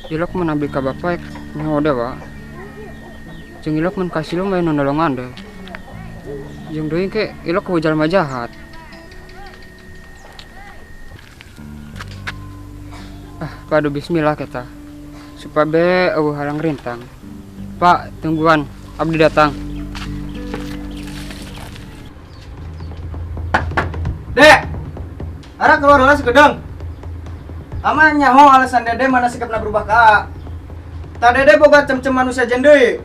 Ilok menambil ka bapak ngode wa. Jeung ilok men kasih lu main nolongan deh. Jeung deui ke ilok ku jalma jahat. Padu bismillah kita. Supaya be eueuh halang rintang. Pak, tungguan, abdi datang. Dek, arah keluar lah sekedeng. Aman nyaho alasan dede mana sikapna berubah ka. Tak dede boga cem-cem manusia jendui.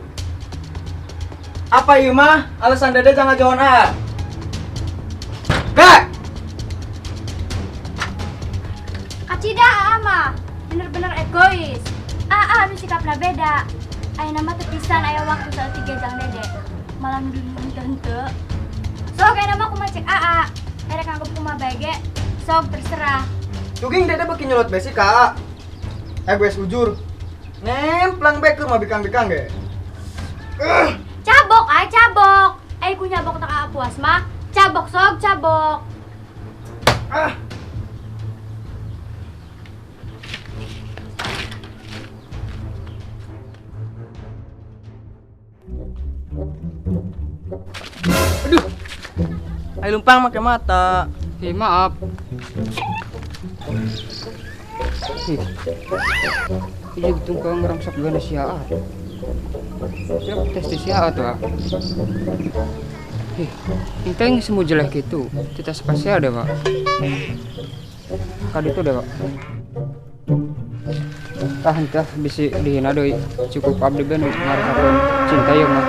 Apa ieu mah alasan dede jangan jauhan a. Dek. Acida ama, bener-bener egois. Anu sikapna beda. Ayeuna mah tepisan aya waktu saat 3 jang dede. Malah nuduh henteu. Sok ayeuna mah kumaha cek erek anggap kumaha bae ge. Sok terserah. Tuging dede beki nyolot besi ka. Gue jujur. Nemplang bae ke mah bikang-bikang ge. Cabok cabok. Ku nyabok tak puas mah. Cabok sok cabok. Aduh. Ayo lumpang make mata. Maaf. Iya tungkang ngerangsak gana siaat. Siap tes di siaat wah. Inteng semua jelek gitu. Kita spasial deh pak. Kali itu deh pak. Entah bisa dihina doi. Cukup abdi ben ngarasakeun cinta ya mah.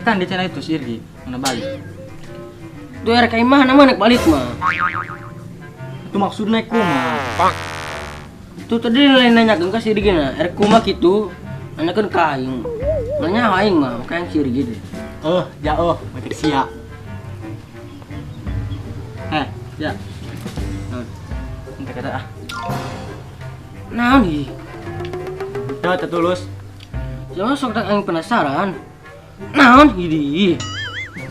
Kan di channel itu sirgi mana balik tuh RK mah nama naik balik mah itu maksudnya kumah itu tadi nanya ke sirgi na RK kumah gitu nanya kan kain nanya aing mah kain sirgi deh jauh matik sia ya nanti kata nah nih ya tertulus jangan sok tak aing penasaran naon hidi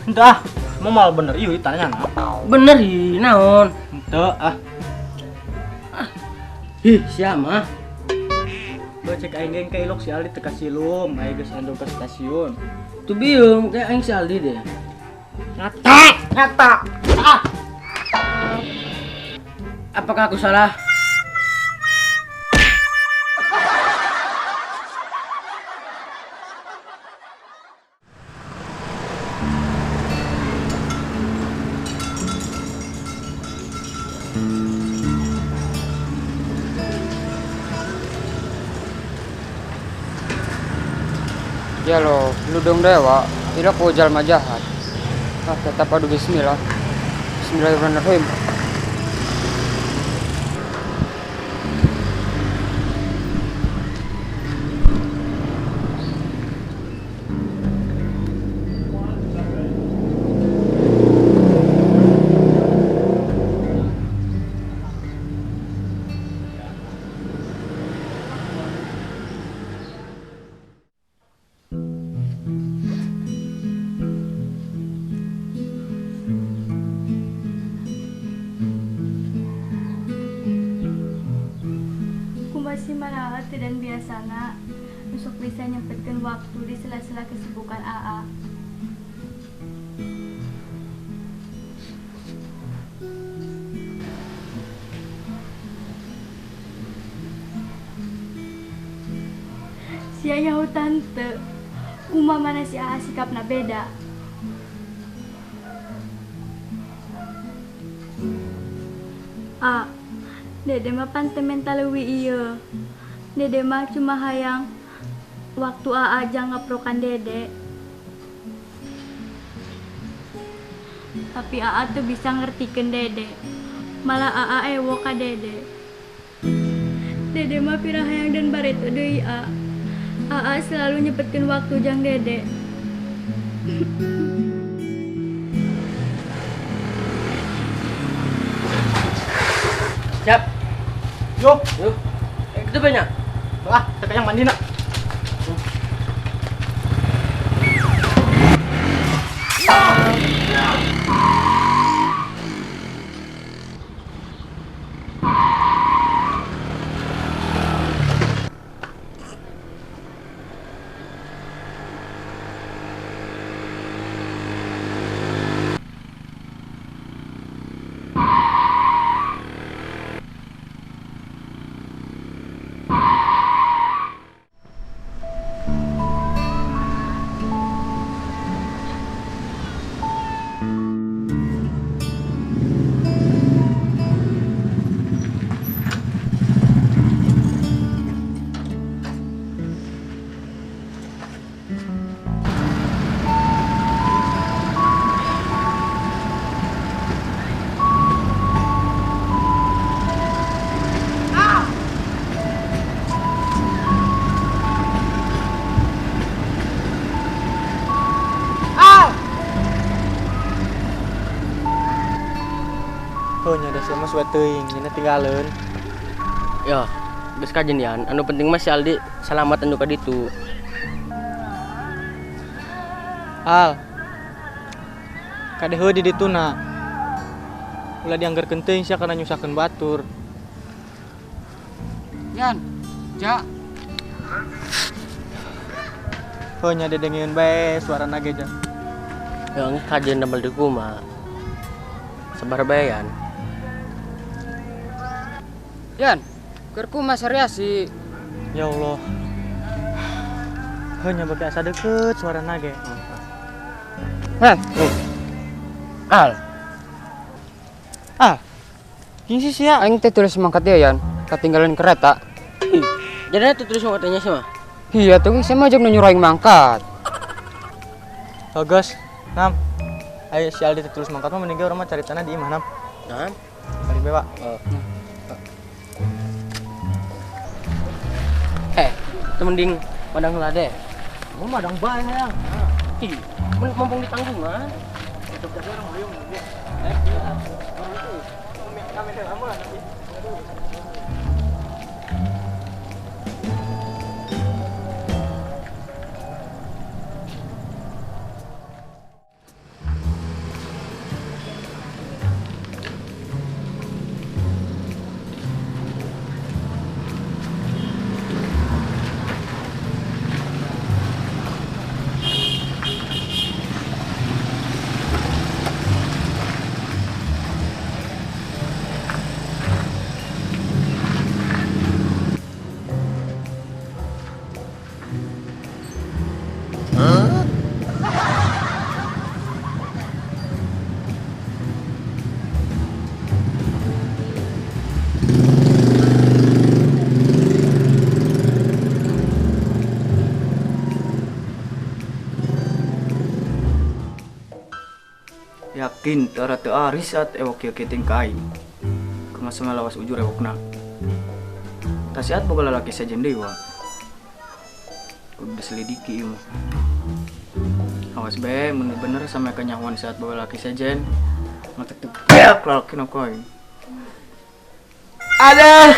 Entah, mau mal bener ieu tanya na. bener hi naon Henteu sia mah Bae cek aing geng ka ilok si Aldi teu kasilum, aya geus andong ka stasiun. tuh biung kayak aing si Aldi deh Nyata. apakah aku salah Ya lo, lu dong dewa, tidak ku jalma jahat. Tetap padu bismillah. Bismillahirrahmanirrahim. Masih malahati dan biasana untuk bisa nyempetkan waktu di sela-sela kesibukan AA. Sia yahu tante, kuma mana si AA sikapna beda. Dede mah pante mental leuwih ieu. Dede mah cuma hayang waktu AA aja ngaprokan dede. Tapi AA tuh bisa ngertikeun dede. Malah AA ewo ka dede. Dede mah pirah hayang dan bareto deui AA selalu nyepetkeun waktu jang dede. siap Yuk. Itu banyak. Ah, teka yang mandi nak. Oh nyada sama sweating, ini tinggalin. Ya, geus kajenian. Anu penting mah si Aldi salamatan juga ditu. Al, kadeh di ditu na. Ulah dianggar kenting sia karena nyusakeun batur. Yan, ja. Oh nyada dengeun bae suara nage ja. Yang kajen damel di rumah. Sabar bayan. Yan, kerku mas seriasi. Ya Allah. Hanya biasa deket suara nage. Heh, Al, Ah, ini sih ya. aing teh tulis mangkat dia Yan, ketinggalan kereta. jadi itu tulis katanya sih mah. Iya tuh, saya mau ajak nyuruh aing mangkat. Bagus. Nam. Ayo si Aldi terus mangkat mah mending orang mah cari tanah di imah nam. Nah, Kali bewa. mending padang lade. Oh madang bae hayang. Ih, mumpung di tanggungan. Itu jadi orang bayung. Yakin tara teu aris at ewok kieu keting kai. Kumasama lawas ujur ewokna. Tasiat boga lalaki sajen deui wa. Kudu diselidiki ieu mah. Awas bae mun bener sama kenyawan saat boga lalaki sajen. Matek teu beak lalaki na koi. Ada.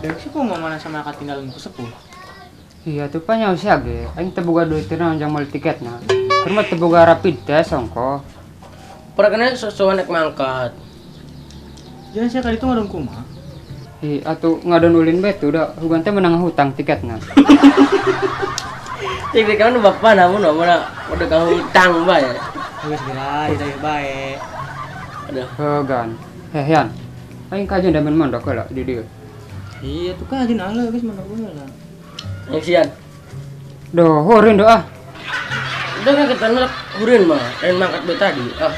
Dek sih kok mana sama ketinggalan ku sepuh. Iya tuh pa nyawa siya ge, aing teu boga duit teh naon jamal tiketna. Terus teu boga rapid test ongko. Pernah sosokan naik mangkat. Jangan sia kali itu ngadon kumaha. Hi atuh ngadon ulin bae tuh da hugan teh menang hutang tiketna. Cik kan bapak namun udah kamu hutang bae. Geus geura ieu bae. Aduh. Hegan. Yan. Aing kajian damen mondok heula di dieu. Iya tuh kan ajin ala geus mana lah. Yang sian. Doh, horeun doh ah. Udah kan kita nolak hurin mah, dan mangkat bae tadi. Ah,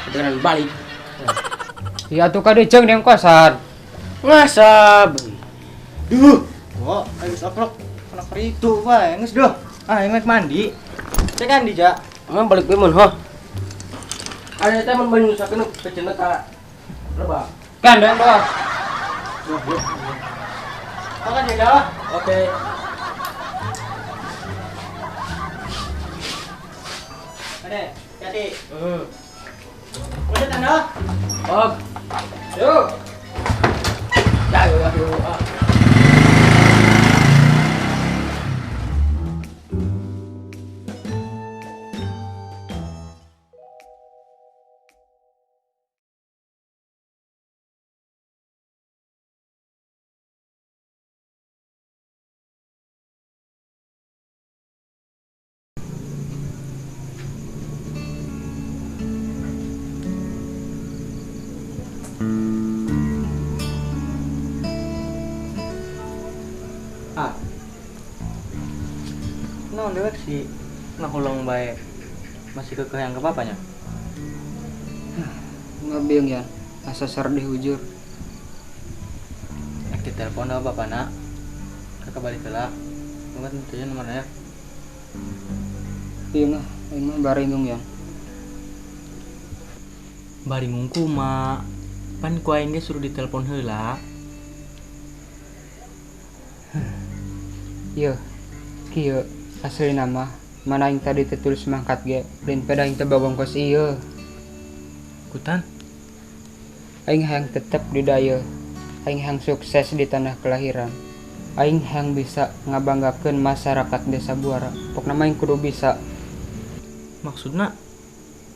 Dengan balik. Ya tuh kade jeung yang kosan. Ngasab. Duh. Wah, ayo saprok. Anak itu, Pak. Nges doh. Ah, yang mandi. Cek kan dijak. Emang balik bemun, ho. Ada teman banyu sakeun kecendet ka lebah. Kan dan doa. Makan ya dah. Oke. Ade, jadi. Hmm. Udah tanda. Oh. Yuk. Ya, yuk. Ah. No, lewat sih. Nah, ulang baik. Masih kekeh yang ke papanya. Ngabiang ya. Asa sardeh hujur. Aktif telepon apa bapak nak? Kakak balik lah. Mungkin tentunya nomornya. Iya mah, aing mah baringung ya. Baringung kuma. Pan ku aing ge suruh ditelepon heula. Iya. Kieu asli nama mana yang tadi tertulis mangkat ge, lain pada yang tebagong kos ieu. Kutan. Aing hayang tetep di daya. Aing hayang sukses di tanah kelahiran. Aing hayang bisa ngabanggakeun masyarakat desa Buara. Pokona mah aing kudu bisa. Maksudna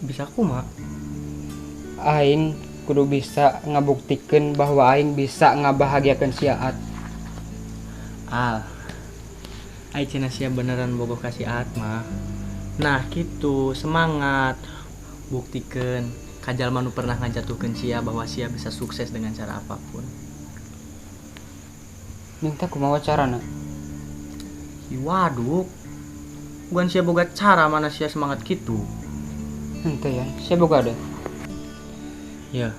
bisa kuma. Aing kudu bisa ngabuktikeun bahwa aing bisa ngabahagiakeun si Aat. Al. Ai cenah sia beneran bogoh kasih Atma. Nah, gitu, semangat. Buktikeun kajal manu pernah ngajatuhkeun sia bahwa sia bisa sukses dengan cara apapun. Minta kumaha carana? Waduh. Bukan sia boga cara mana sia semangat gitu. Henteu ya, saya boga deh. Ya.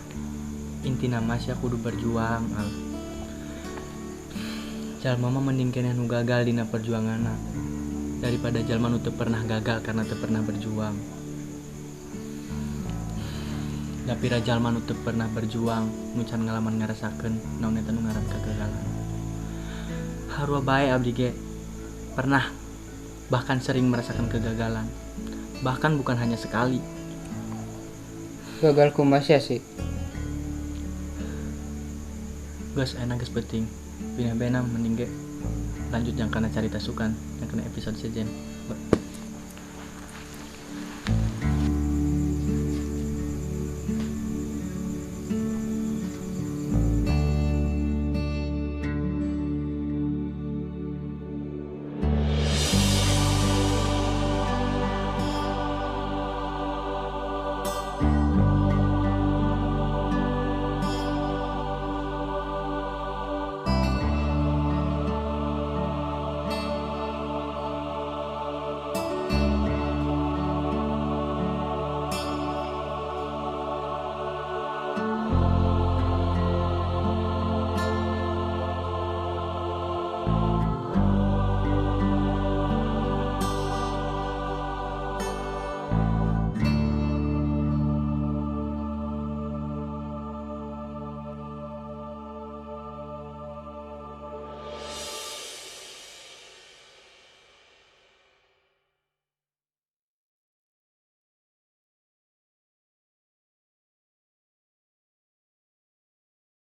Inti nama sia kudu berjuang, Al. Jalma mah mending keneh nu gagal dina perjuanganna daripada jalma nu teu pernah gagal karena teu pernah berjuang. Dapira jalma nu teu pernah berjuang nu can ngalaman ngarasakeun naon eta nu ngaran kegagalan. Harua bae abdi ge pernah bahkan sering merasakan kegagalan. Bahkan bukan hanya sekali. Gagal kumaha sia sih? Geus enak geus penting. Bina benam mending ge lanjut yang kana carita sukan yang kena episode sejen.